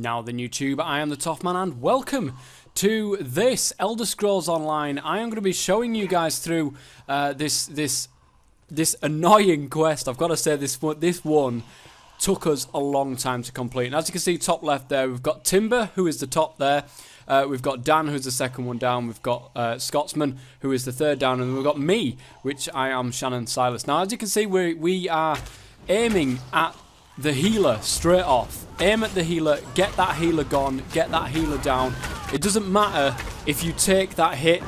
Now then YouTube, I am the Toff Man and welcome to this Elder Scrolls Online. I am going to be showing you guys through this annoying quest. I've got to say this one took us a long time to complete. And as you can see top left there, we've got Timber, who is the top there. We've got Dan, who's the second one down. We've got Scotsman, who is the third down. And we've got me, which I am Shannon Silas. Now as you can see, we are aiming at the healer straight off. Aim at the healer, get that healer gone, get that healer down. It doesn't matter if you take that hit,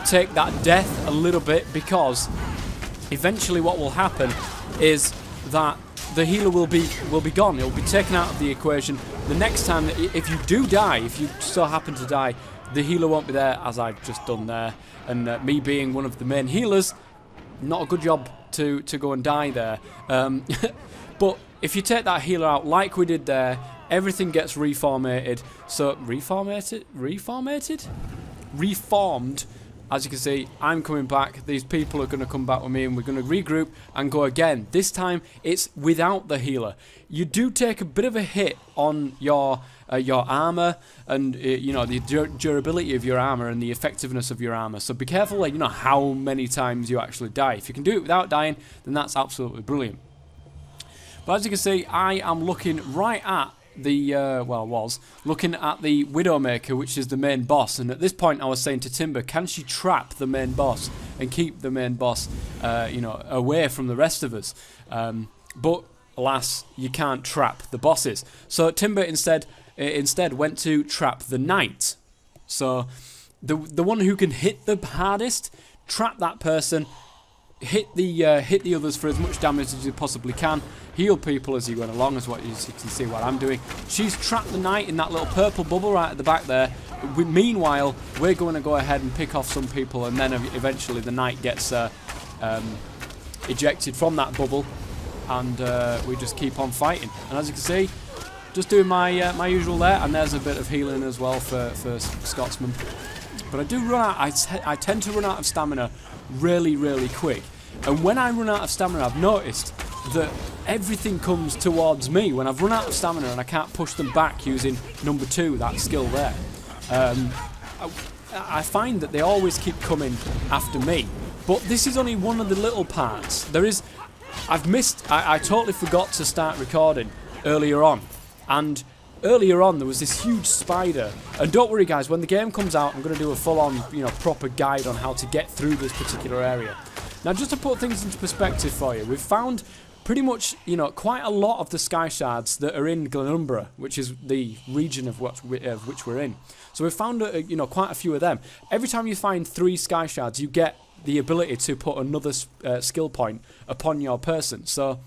take that death a little bit, because eventually what will happen is that the healer will be gone. It will be taken out of the equation. The next time, if you do die, if you so happen to die, the healer won't be there, as I've just done there. And me being one of the main healers, not a good job to go and die there. But if you take that healer out like we did there, everything gets reformated. So, reformed. As you can see, I'm coming back. These people are going to come back with me and we're going to regroup and go again. This time, it's without the healer. You do take a bit of a hit on your armor and you know, the durability of your armor and the effectiveness of your armor. So be careful, like, you know, how many times you actually die. If you can do it without dying, then that's absolutely brilliant. But as you can see, I am looking right at the, was looking at the Widowmaker, which is the main boss. And at this point I was saying to Timber, can she trap the main boss and keep the main boss, you know, away from the rest of us? But alas, you can't trap the bosses. So Timber instead went to trap the knight. So the one who can hit the hardest, trap that person, hit the others for as much damage as you possibly can, heal people as you go along, as you can see what I'm doing. She's trapped the knight in that little purple bubble right at the back there. Meanwhile, we're going to go ahead and pick off some people, and then eventually the knight gets ejected from that bubble, and we just keep on fighting. And as you can see, just doing my my usual there, and there's a bit of healing as well for Scotsman. But I do run out. I tend to run out of stamina really quick, and when I run out of stamina, I've noticed that everything comes towards me when I've run out of stamina and I can't push them back using number 2, that skill there. I find that they always keep coming after me, but this is only one of the little parts. I totally forgot to start recording earlier on, and earlier on there was this huge spider. And don't worry guys, when the game comes out I'm going to do a full-on, you know, proper guide on how to get through this particular area. Now just to put things into perspective for you, we've found pretty much, you know, quite a lot of the sky shards that are in Glenumbra, which is the region of which we're in. So we've found you know, quite a few of them. Every time you find 3 sky shards, you get the ability to put another skill point upon your person. So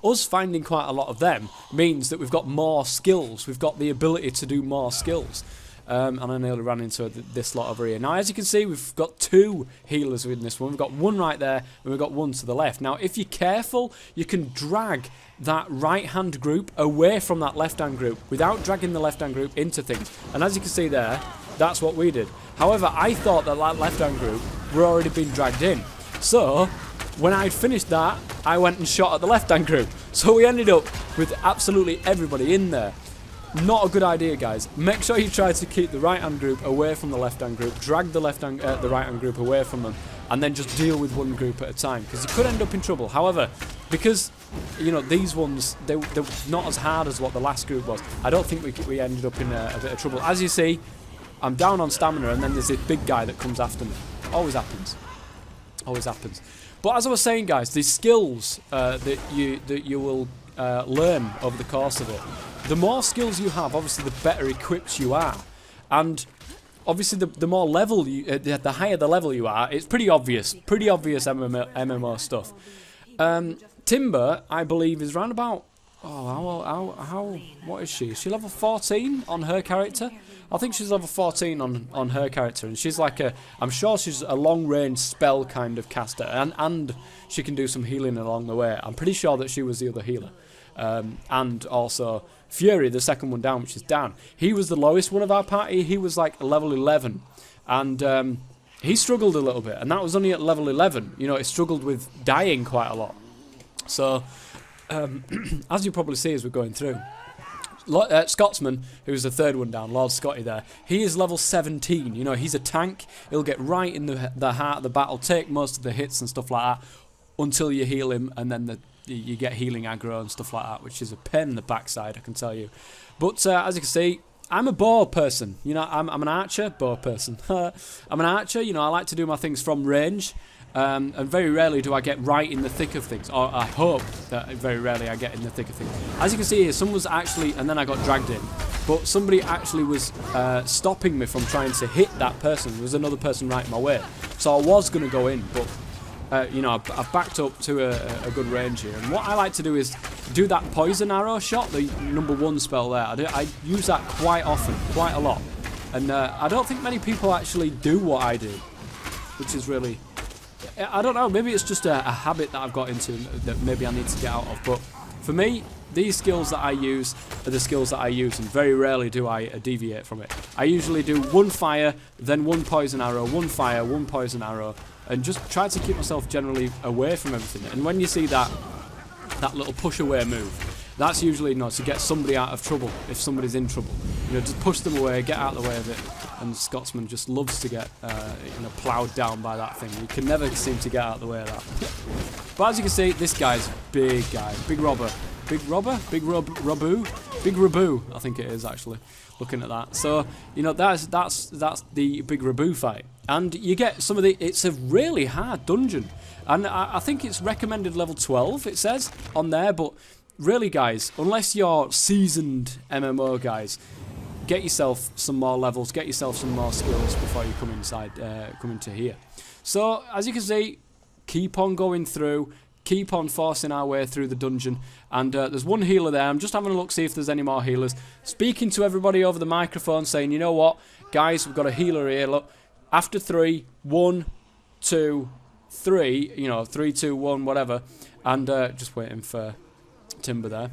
us finding quite a lot of them means that we've got more skills. We've got the ability to do more skills. And I nearly ran into this lot over here. Now, as you can see, we've got 2 healers in this one. We've got one right there, and we've got one to the left. Now, if you're careful, you can drag that right-hand group away from that left-hand group without dragging the left-hand group into things. And as you can see there, that's what we did. However, I thought that left-hand group were already being dragged in. So when I'd finished that, I went and shot at the left-hand group. So we ended up with absolutely everybody in there. Not a good idea, guys. Make sure you try to keep the right-hand group away from the left-hand group, drag the right-hand group away from them, and then just deal with one group at a time, because you could end up in trouble. However, because, you know, these ones, they're not as hard as what the last group was, I don't think we ended up in a bit of trouble. As you see, I'm down on stamina, and then there's this big guy that comes after me. Always happens. Always happens. But as I was saying, guys, the skills that you will learn over the course of it, the more skills you have, obviously the better equipped you are. And obviously the more level the higher the level you are, it's pretty obvious MMO stuff. Timber, I believe, is around about, what is she? Is she level 14 on her character? I think she's level 14 on her character, and she's like I'm sure she's a long-range spell kind of caster, and she can do some healing along the way. I'm pretty sure that she was the other healer. And also Fury, the second one down, which is Dan. He was the lowest one of our party. He was like level 11, and he struggled a little bit, and that was only at level 11. You know, he struggled with dying quite a lot. So as you probably see as we're going through, Scotsman, who's the third one down, Lord Scotty there, he is level 17. You know, he's a tank. He'll get right in the heart of the battle, take most of the hits and stuff like that, until you heal him, and then you get healing aggro and stuff like that, which is a pain in the backside, I can tell you. But as you can see, I'm a bow person. You know, I'm an archer, bow person. I'm an archer. You know, I like to do my things from range. And very rarely do I get right in the thick of things, or I hope that very rarely I get in the thick of things. As you can see here, someone was actually, and then I got dragged in, but somebody actually was stopping me from trying to hit that person. There was another person right in my way, so I was going to go in, but you know, I've backed up to a good range here. And what I like to do is do that poison arrow shot, the #1 spell there. I use that quite often, quite a lot, and I don't think many people actually do what I do, which is really, I don't know, maybe it's just a habit that I've got into that maybe I need to get out of. But for me, these skills that I use are the skills that I use, and very rarely do I deviate from it. I usually do one fire, then one poison arrow, one fire, one poison arrow, and just try to keep myself generally away from everything. And when you see that little push away move, that's usually, you know, to get somebody out of trouble. If somebody's in trouble, you know, just push them away, get out of the way of it. And Scotsman just loves to get you know, ploughed down by that thing. He can never seem to get out of the way of that. But as you can see, this guy's big guy, big robber, big Rabu, I think it is actually. Looking at that, so you know, that's the big Rabu fight, and you get some of the. It's a really hard dungeon, and I think it's recommended level 12. It says on there, but really, guys, unless you're seasoned MMO guys, get yourself some more levels, get yourself some more skills before you come inside, come into here. So as you can see, keep on going through. Keep on forcing our way through the dungeon, and there's one healer there. I'm just having a look, see if there's any more healers. Speaking to everybody over the microphone, saying, you know what, guys, we've got a healer here. Look, after 3, 1, 2, 3, you know, 3, 2, 1, whatever, and just waiting for Timber there.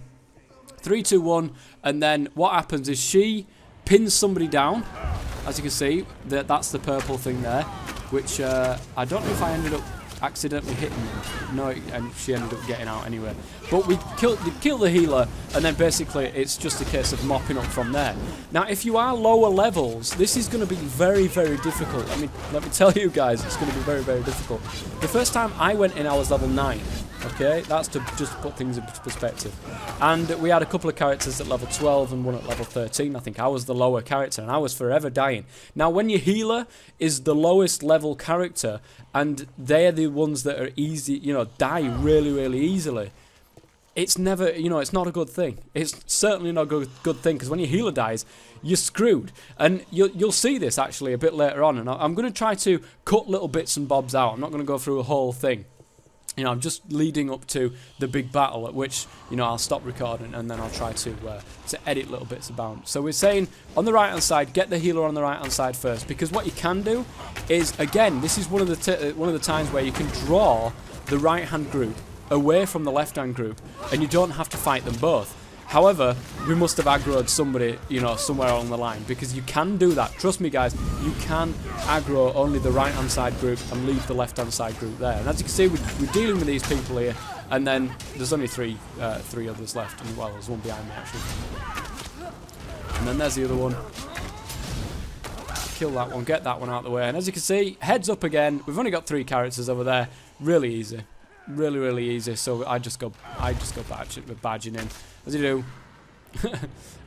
3, 2, 1, and then what happens is she pins somebody down. As you can see, that's the purple thing there, which I don't know if I ended up accidentally hitting them. No, and she ended up getting out anyway. But we kill the healer, and then basically it's just a case of mopping up from there. Now, if you are lower levels, this is going to be very, very difficult. I mean, let me tell you guys, it's going to be very, very difficult. The first time I went in, I was level 9. Okay, that's to just put things in perspective. And we had a couple of characters at level 12 and one at level 13. I think I was the lower character, and I was forever dying. Now, when your healer is the lowest level character, and they're the ones that are easy, you know, die really, really easily, it's never, you know, it's not a good thing. It's certainly not a good thing, because when your healer dies, you're screwed. And you'll see this actually a bit later on, and I'm going to try to cut little bits and bobs out. I'm not going to go through a whole thing. You know, I'm just leading up to the big battle, at which, you know, I'll stop recording and then I'll try to edit little bits about. So we're saying on the right hand side, get the healer on the right hand side first, because what you can do is, again, this is one of the times where you can draw the right hand group away from the left hand group, and you don't have to fight them both. However, we must have aggroed somebody, you know, somewhere along the line, because you can do that. Trust me, guys, you can aggro only the right-hand side group and leave the left-hand side group there. And as you can see, we're dealing with these people here, and then there's only three others left. And, well, there's one behind me, actually. And then there's the other one. Kill that one, get that one out of the way. And as you can see, heads up again. We've only got 3 characters over there. Really easy. Really, really easy. So I just go badging in. As you do.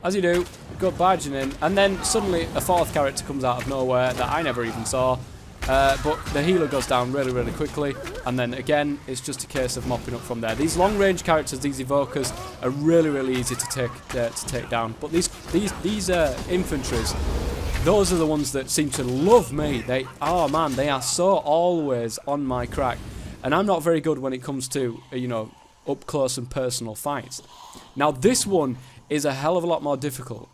As you do, go barging in, and then suddenly a 4th character comes out of nowhere that I never even saw. But the healer goes down really, really quickly, and then again, it's just a case of mopping up from there. These long-range characters, these evokers, are really, really easy to take down. But these infantries, those are the ones that seem to love me. Oh man, they are so always on my crack, and I'm not very good when it comes to, you know, up close and personal fights. Now this one is a hell of a lot more difficult.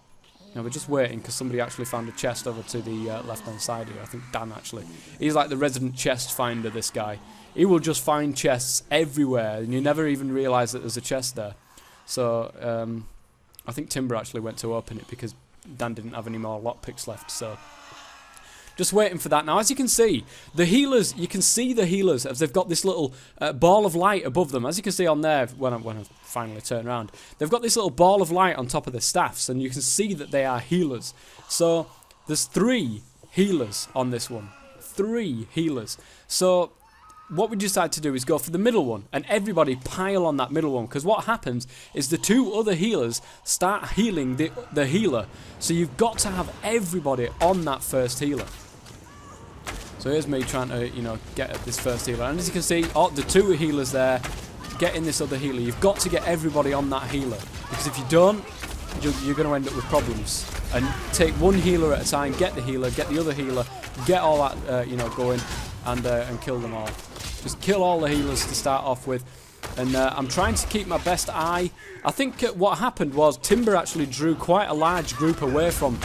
Now we're just waiting because somebody actually found a chest over to the left hand side here. I think Dan actually. He's like the resident chest finder, this guy. He will just find chests everywhere and you never even realise that there's a chest there. So I think Timber actually went to open it because Dan didn't have any more lockpicks left. So just waiting for that. Now, as you can see, the healers, you can see the healers as they've got this little ball of light above them. As you can see on there, when I finally turn around, they've got this little ball of light on top of their staffs, and you can see that they are healers. So there's 3 healers on this one. 3 healers. So what we decided to do is go for the middle one, and everybody pile on that middle one, because what happens is the 2 other healers start healing the healer. So you've got to have everybody on that first healer. So here's me trying to, you know, get at this first healer, and as you can see, the 2 healers there getting this other healer. You've got to get everybody on that healer, because if you don't, you're going to end up with problems. And take one healer at a time, get the healer, get the other healer, get all that, you know, going, and kill them all. Just kill all the healers to start off with. And I'm trying to keep my best eye. I think what happened was Timber actually drew quite a large group away from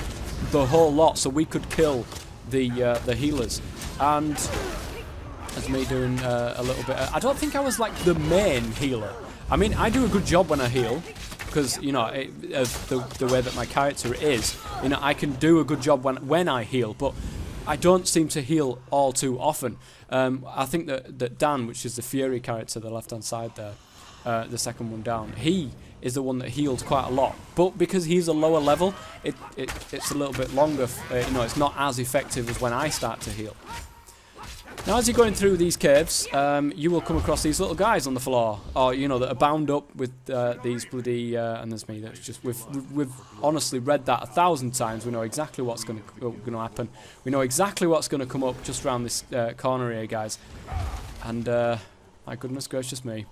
the whole lot, so we could kill the healers. And that's me doing a little bit. I don't think I was like the main healer. I mean, I do a good job when I heal, because, you know, of the way that my character is, you know, I can do a good job when I heal, but I don't seem to heal all too often. I think that Dan, which is the Fury character, the left-hand side there, the second one down, he is the one that heals quite a lot. But because he's a lower level, it's a little bit longer. You know, it's not as effective as when I start to heal. Now, as you're going through these caves, you will come across these little guys on the floor, or, you know, that are bound up with these bloody. And there's me. That's just we've honestly read that 1,000 times. We know exactly what's going to happen. We know exactly what's going to come up just around this corner here, guys. And my goodness gracious me.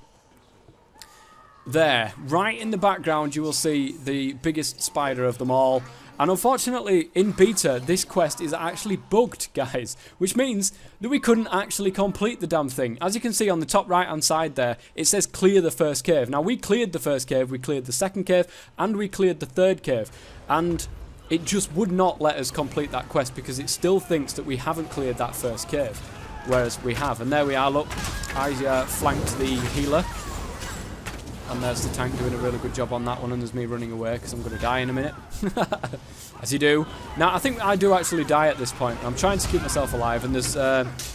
There, right in the background, you will see the biggest spider of them all. And unfortunately, in beta, this quest is actually bugged, guys, which means that we couldn't actually complete the damn thing. As you can see on the top right-hand side there, it says clear the first cave. Now, we cleared the first cave, we cleared the second cave, and we cleared the third cave. And it just would not let us complete that quest because it still thinks that we haven't cleared that first cave, whereas we have. And there we are, look, I flanked the healer. And there's the tank doing a really good job on that one, and there's me running away because I'm going to die in a minute. As you do. Now, I think I do actually die at this point. I'm trying to keep myself alive, and there's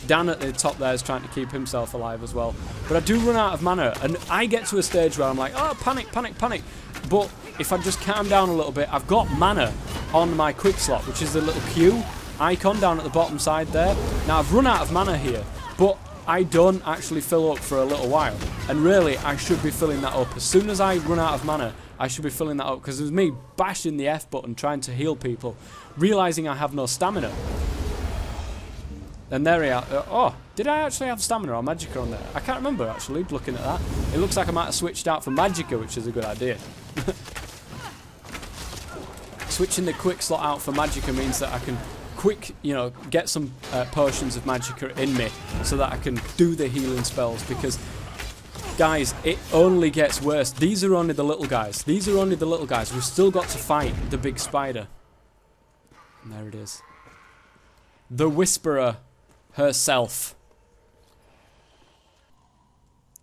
Dan at the top there is trying to keep himself alive as well. But I do run out of mana, and I get to a stage where I'm like, oh, panic, panic, panic. But if I just calm down a little bit, I've got mana on my quick slot, which is the little Q icon down at the bottom side there. Now, I've run out of mana here, but I don't actually fill up for a little while, and really I should be filling that up. As soon as I run out of mana, I should be filling that up, because it was me bashing the F button trying to heal people, realising I have no stamina. And there we are. Oh, did I actually have stamina or Magicka on there? I can't remember actually, looking at that. It looks like I might have switched out for Magicka, which is a good idea. Switching the quick slot out for Magicka means that I can quick, you know, get some potions of Magicka in me so that I can do the healing spells, because guys, it only gets worse. These are only the little guys. These are only the little guys. We've still got to fight the big spider. And there it is. The Whisperer herself.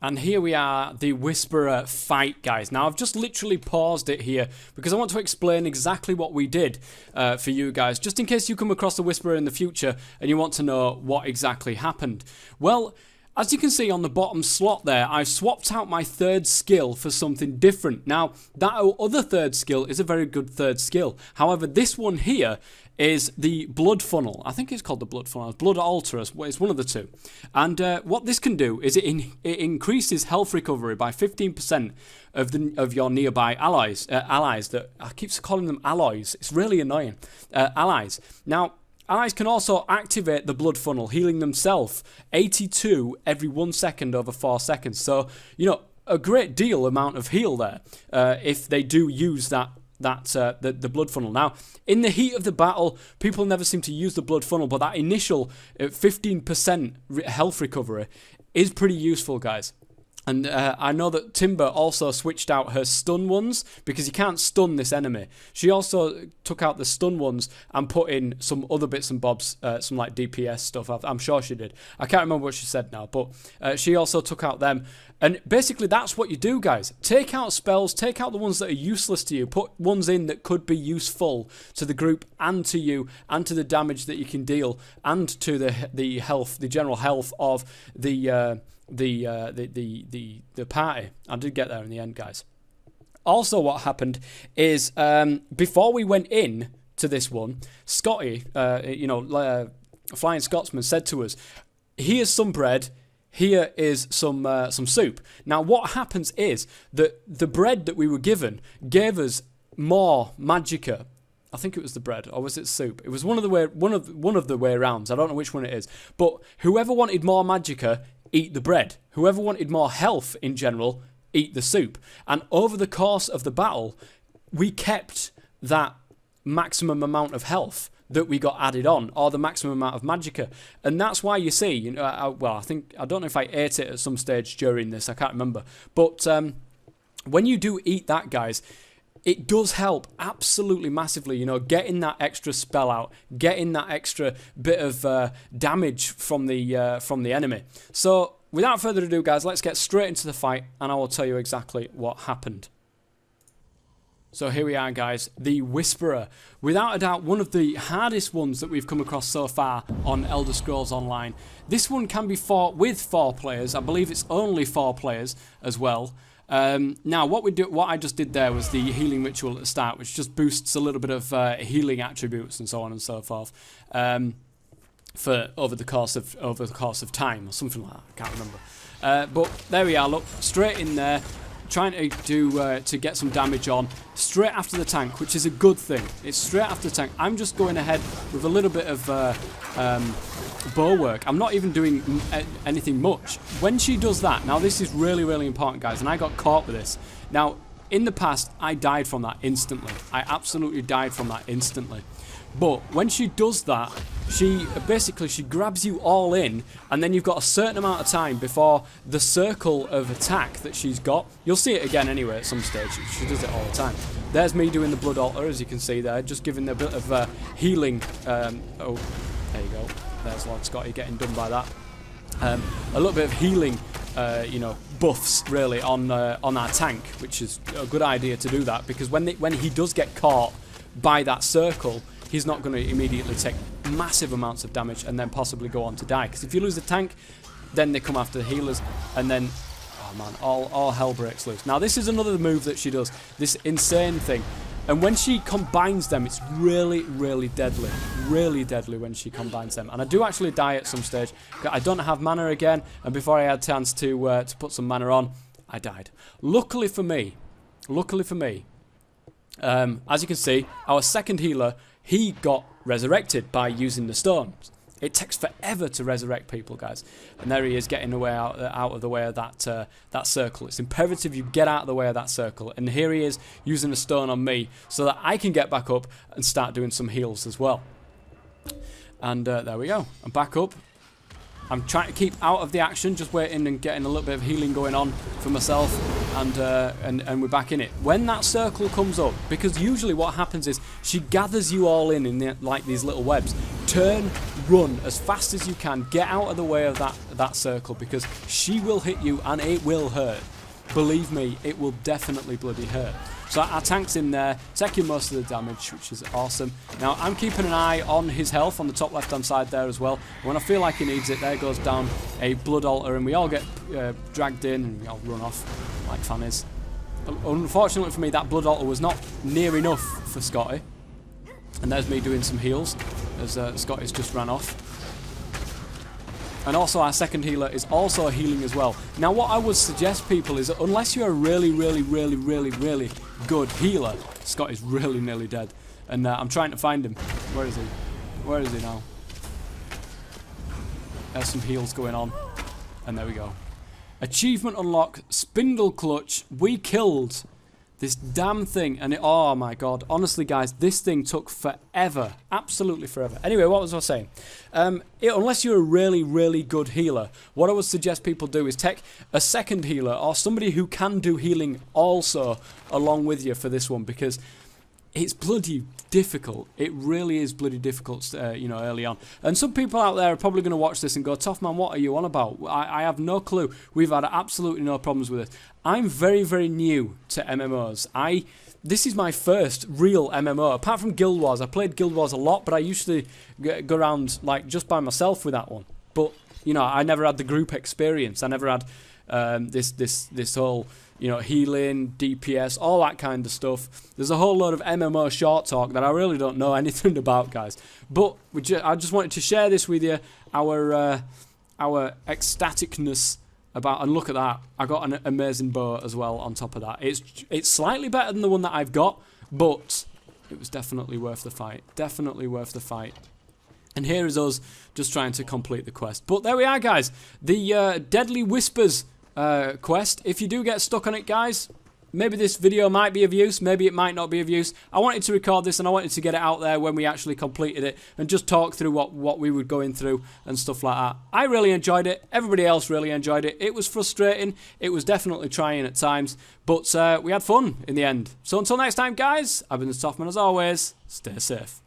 And here we are, the Whisperer fight, guys. Now, I've just literally paused it here because I want to explain exactly what we did for you guys, just in case you come across the Whisperer in the future and you want to know what exactly happened. Well, as you can see on the bottom slot there, I've swapped out my third skill for something different. Now, that other third skill is a very good third skill. However, this one here is the Blood Funnel. I think it's called the Blood Funnel. Blood Altar, it's one of the two. And what this can do is it increases health recovery by 15% of your nearby allies. Allies that I keep calling them alloys. It's really annoying. Allies. Now, allies can also activate the Blood Funnel, healing themselves 82 every 1 second over 4 seconds. So, you know, a great deal amount of heal there if they do use the Blood Funnel. Now, in the heat of the battle, people never seem to use the Blood Funnel, but that initial 15% health recovery is pretty useful, guys. And I know that Timber also switched out her stun ones because you can't stun this enemy. She also took out the stun ones and put in some other bits and bobs, some like DPS stuff. I'm sure she did. I can't remember what she said now, but she also took out them. And basically that's what you do, guys. Take out spells, take out the ones that are useless to you, put ones in that could be useful to the group and to you and to the damage that you can deal and to the health, the general health of the party. I did get there in the end, guys. Also, what happened is before we went in to this one, Scotty, Flying Scotsman, said to us, "Here's some bread. Here is some soup." Now, what happens is that the bread that we were given gave us more magicka. I think it was the bread, or was it soup? It was one of the way rounds. I don't know which one it is. But whoever wanted more magicka, eat the bread. Whoever wanted more health in general, eat the soup. And over the course of the battle, we kept that maximum amount of health that we got added on, or the maximum amount of magicka. And that's why you see, I don't know if I ate it at some stage during this, I can't remember. But when you do eat that, guys, it does help absolutely massively, getting that extra spell out, getting that extra bit of damage from the enemy. So without further ado, guys, let's get straight into the fight and I will tell you exactly what happened. So here we are, guys, the Whisperer. Without a doubt, one of the hardest ones that we've come across so far on Elder Scrolls Online. This one can be fought with 4 players. I believe it's only 4 players as well. Now, what I just did there was the healing ritual at the start, which just boosts a little bit of healing attributes and so on and so forth for over the course of time or something like that. I can't remember. But there we are. Look, straight in there, trying to get some damage on straight after the tank, which is a good thing. It's straight after the tank. I'm just going ahead with a little bit of bow work. I'm not even doing anything much. When she does that, now this is really, really important, guys, and I got caught with this. Now, in the past, I died from that instantly. I absolutely died from that instantly. But when she does that, she grabs you all in, and then you've got a certain amount of time before the circle of attack that she's got. You'll see it again anyway at some stage. She does it all the time. There's me doing the blood altar, as you can see there, just giving a bit of healing. Oh, there you go. There's Lord Scotty getting done by that. A little bit of healing, buffs really on our tank, which is a good idea to do that, because when he does get caught by that circle, he's not going to immediately take massive amounts of damage and then possibly go on to die. Because if you lose the tank, then they come after the healers, and then, oh man, all hell breaks loose. Now this is another move that she does, this insane thing. And when she combines them, it's really, really deadly. Really deadly when she combines them. And I do actually die at some stage. I don't have mana again, and before I had a chance to put some mana on, I died. Luckily for me, as you can see, our second healer, he got resurrected by using the stones. It takes forever to resurrect people, guys. And there he is, getting away out of the way of that circle. It's imperative you get out of the way of that circle. And here he is using a stone on me so that I can get back up and start doing some heals as well. And there we go. I'm back up. I'm trying to keep out of the action, just waiting and getting a little bit of healing going on for myself, and we're back in it. When that circle comes up, because usually what happens is she gathers you all in like these little webs. Turn, run as fast as you can, get out of the way of that circle, because she will hit you and it will hurt. Believe me, it will definitely bloody hurt. So our tank's in there, taking most of the damage, which is awesome. Now, I'm keeping an eye on his health on the top left-hand side there as well. When I feel like he needs it, there goes down a blood altar, and we all get dragged in, and we all run off like fannies. Unfortunately for me, that blood altar was not near enough for Scotty. And there's me doing some heals, as Scotty's just ran off. And also our second healer is also healing as well. Now what I would suggest, people, is that unless you're a really, really, really, really, really good healer, Scott is really nearly dead. And I'm trying to find him. Where is he? Where is he now? There's some heals going on. And there we go. Achievement unlocked, Spindle Clutch. We killed This damn thing, and oh my god, honestly guys, this thing took forever, absolutely forever. Anyway, what was I saying? Unless you're a really, really good healer, what I would suggest people do is take a second healer or somebody who can do healing also along with you for this one, because it's bloody difficult. It really is bloody difficult, you know, early on. And some people out there are probably going to watch this and go, Toffman, what are you on about? I have no clue. We've had absolutely no problems with it. I'm very, very new to MMOs. This is my first real MMO. Apart from Guild Wars, I played Guild Wars a lot, but I used to go around like just by myself with that one. But, you know, I never had the group experience. I never had this whole, you know, healing, DPS, all that kind of stuff. There's a whole load of MMO short talk that I really don't know anything about, guys. But I just wanted to share this with you, our ecstaticness about, and look at that, I got an amazing bow as well on top of that. It's slightly better than the one that I've got, but it was definitely worth the fight. Definitely worth the fight. And here is us just trying to complete the quest. But there we are, guys. The Deadly Whispers quest. If you do get stuck on it, guys, maybe this video might be of use, maybe it might not be of use. I wanted to record this and I wanted to get it out there when we actually completed it and just talk through what we were going through and stuff like that. I really enjoyed it. Everybody else really enjoyed it. It was frustrating. It was definitely trying at times, but we had fun in the end. So until next time, guys, I've been the Toffman as always. Stay safe.